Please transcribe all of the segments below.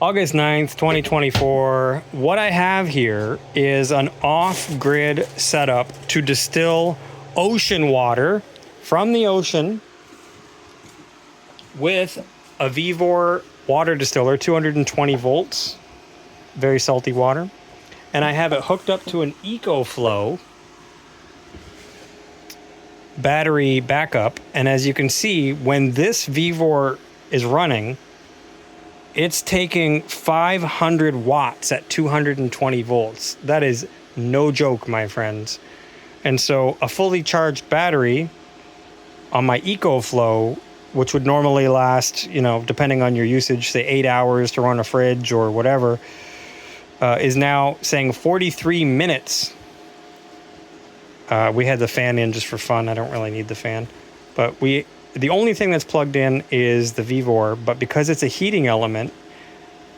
August 9th, 2024. What I have here is an off-grid setup to distill ocean water from the ocean with a Vivor water distiller, 220 volts, very salty water. And I have it hooked up to an EcoFlow battery backup. And as you can see, when this Vivor is running, it's taking 500 watts at 220 volts. That is no joke, my friends. And so a fully charged battery on my EcoFlow, which would normally last, depending on your usage, say 8 hours to run a fridge or whatever, is now saying 43 minutes. We had the fan in just for fun. I don't really need the fan. But the only thing that's plugged in is the Vivor, but because it's a heating element,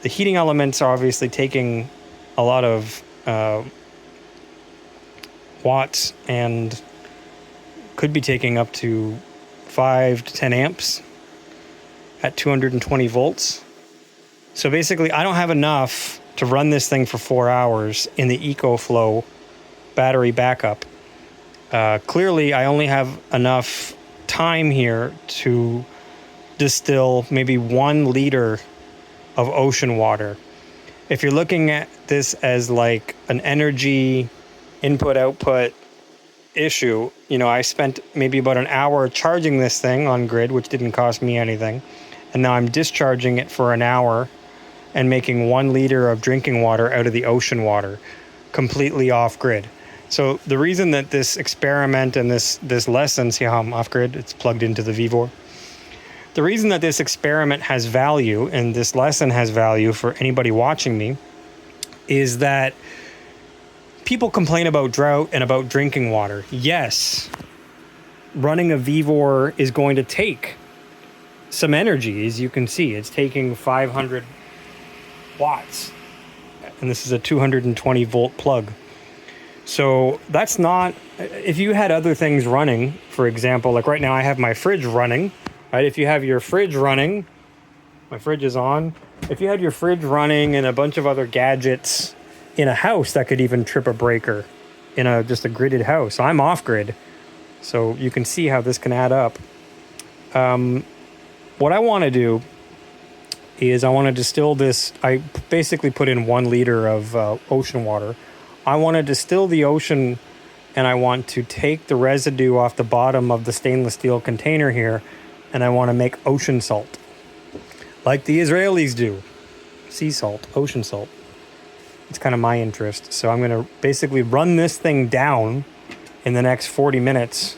the heating elements are obviously taking a lot of watts and could be taking up to 5 to 10 amps at 220 volts. So basically, I don't have enough to run this thing for 4 hours in the EcoFlow battery backup. Clearly, I only have enough time here to distill maybe 1 liter of ocean water. If you're looking at this as like an energy input-output issue, I spent maybe about an hour charging this thing on grid, which didn't cost me anything. And now I'm discharging it for an hour and making 1 liter of drinking water out of the ocean water, completely off grid. So the reason that this experiment and this lesson, see how I'm off grid? It's plugged into the Vivor. The reason that this experiment has value and this lesson has value for anybody watching me is that people complain about drought and about drinking water. Yes, running a Vivor is going to take some energy. As you can see, it's taking 500 watts. And this is a 220 volt plug. So that's not, if you had other things running, for example, like right now I have my fridge running, right? If you have your fridge running, my fridge is on. If you had your fridge running and a bunch of other gadgets in a house that could even trip a breaker in just a gridded house. I'm off grid. So you can see how this can add up. What I want to do is I want to distill this. I basically put in 1 liter of ocean water. I want to distill the ocean, and I want to take the residue off the bottom of the stainless steel container here, and I want to make ocean salt, like the Israelis do. Sea salt, ocean salt. It's kind of my interest. So I'm going to basically run this thing down in the next 40 minutes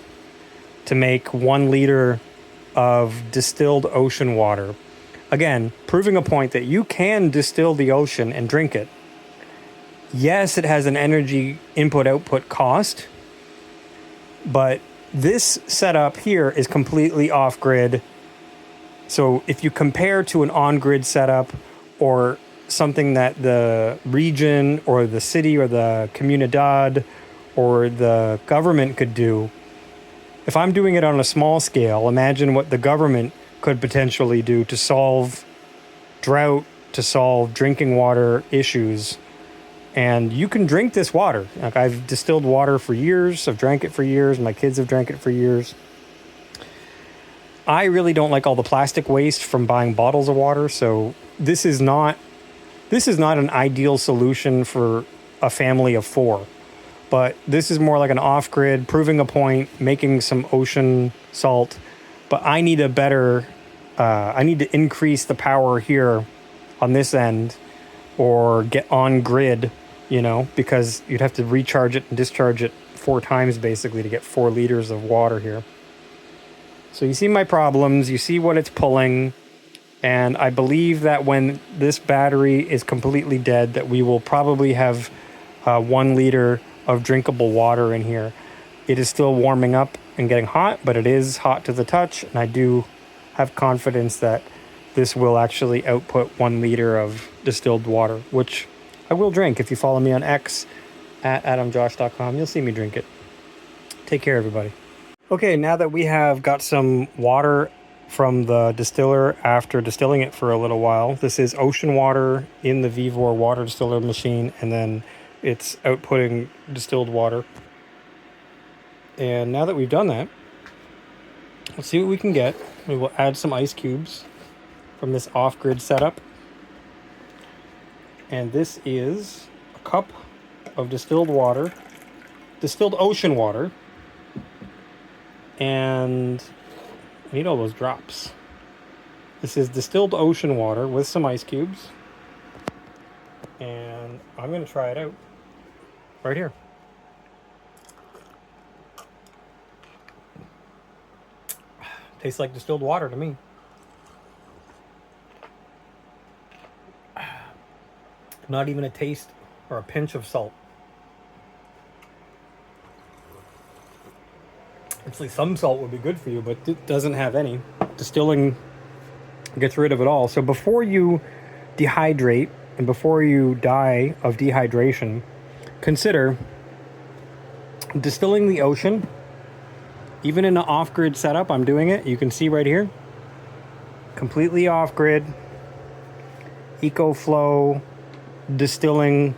to make 1 liter of distilled ocean water. Again, proving a point that you can distill the ocean and drink it. Yes, it has an energy input-output cost, but this setup here is completely off-grid. So if you compare to an on-grid setup or something that the region or the city or the comunidad or the government could do, if I'm doing it on a small scale, imagine what the government could potentially do to solve drought, to solve drinking water issues. And you can drink this water. Like, I've distilled water for years. I've drank it for years. My kids have drank it for years. I really don't like all the plastic waste from buying bottles of water. So this is not an ideal solution for a family of 4. But this is more like an off-grid, proving a point, making some ocean salt. But I need I need to increase the power here on this end or get on grid, because you'd have to recharge it and discharge it 4 times basically to get 4 liters of water here. So you see my problems, you see what it's pulling, and I believe that when this battery is completely dead, that we will probably have 1 liter of drinkable water in here. It is still warming up and getting hot, but it is hot to the touch, and I do have confidence that this will actually output 1 liter of distilled water, which I will drink. If you follow me on X at adamjosh.com, you'll see me drink it. Take care, everybody. Okay, now that we have got some water from the distiller after distilling it for a little while. This is ocean water in the Vivor water distiller machine, and then it's outputting distilled water. And now that we've done that, let's see what we can get. We will add some ice cubes from this off-grid setup. And this is a cup of distilled water, distilled ocean water. And I need all those drops. This is distilled ocean water with some ice cubes. And I'm going to try it out right here. Tastes like distilled water to me. Not even a taste or a pinch of salt. Actually, some salt would be good for you, but it doesn't have any. Distilling gets rid of it all. So before you dehydrate and before you die of dehydration, consider distilling the ocean. Even in an off-grid setup, I'm doing it. You can see right here. Completely off-grid. EcoFlow distilling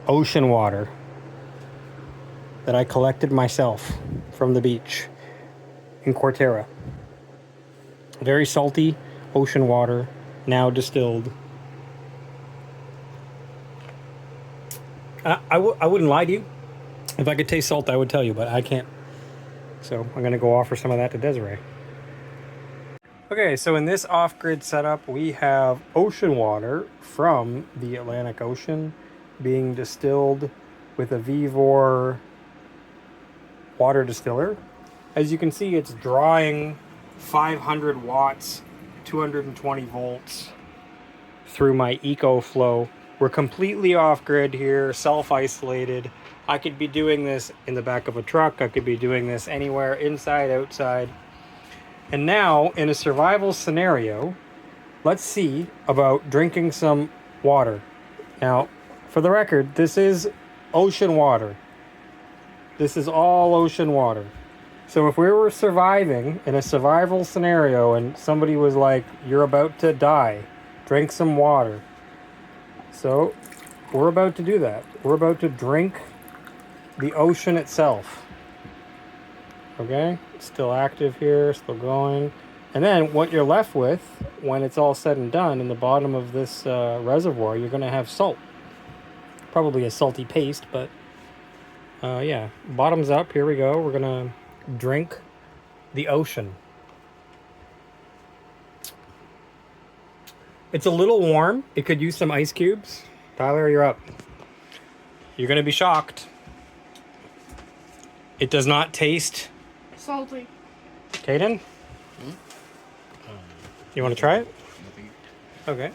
ocean water that I collected myself from the beach in Cortera. Very salty ocean water, now distilled. I wouldn't lie to you. If I could taste salt, I would tell you, but I can't. So I'm going to go offer some of that to Desiree. Okay, so in this off-grid setup, we have ocean water from the Atlantic Ocean being distilled with a Vivor water distiller. As you can see, it's drawing 500 watts, 220 volts through my EcoFlow. We're completely off-grid here, self-isolated. I could be doing this in the back of a truck. I could be doing this anywhere, inside, outside. And now, in a survival scenario, let's see about drinking some water. Now, for the record, this is ocean water. This is all ocean water. So if we were surviving in a survival scenario and somebody was like, you're about to die, drink some water. So we're about to do that. We're about to drink the ocean itself. Okay, it's still active here, still going. And then what you're left with when it's all said and done in the bottom of this reservoir, you're going to have salt. Probably a salty paste, but yeah, bottoms up. Here we go. We're going to drink the ocean. It's a little warm. It could use some ice cubes. Tyler, you're up. You're going to be shocked. It does not taste salty. Caden? You want to try it? Okay.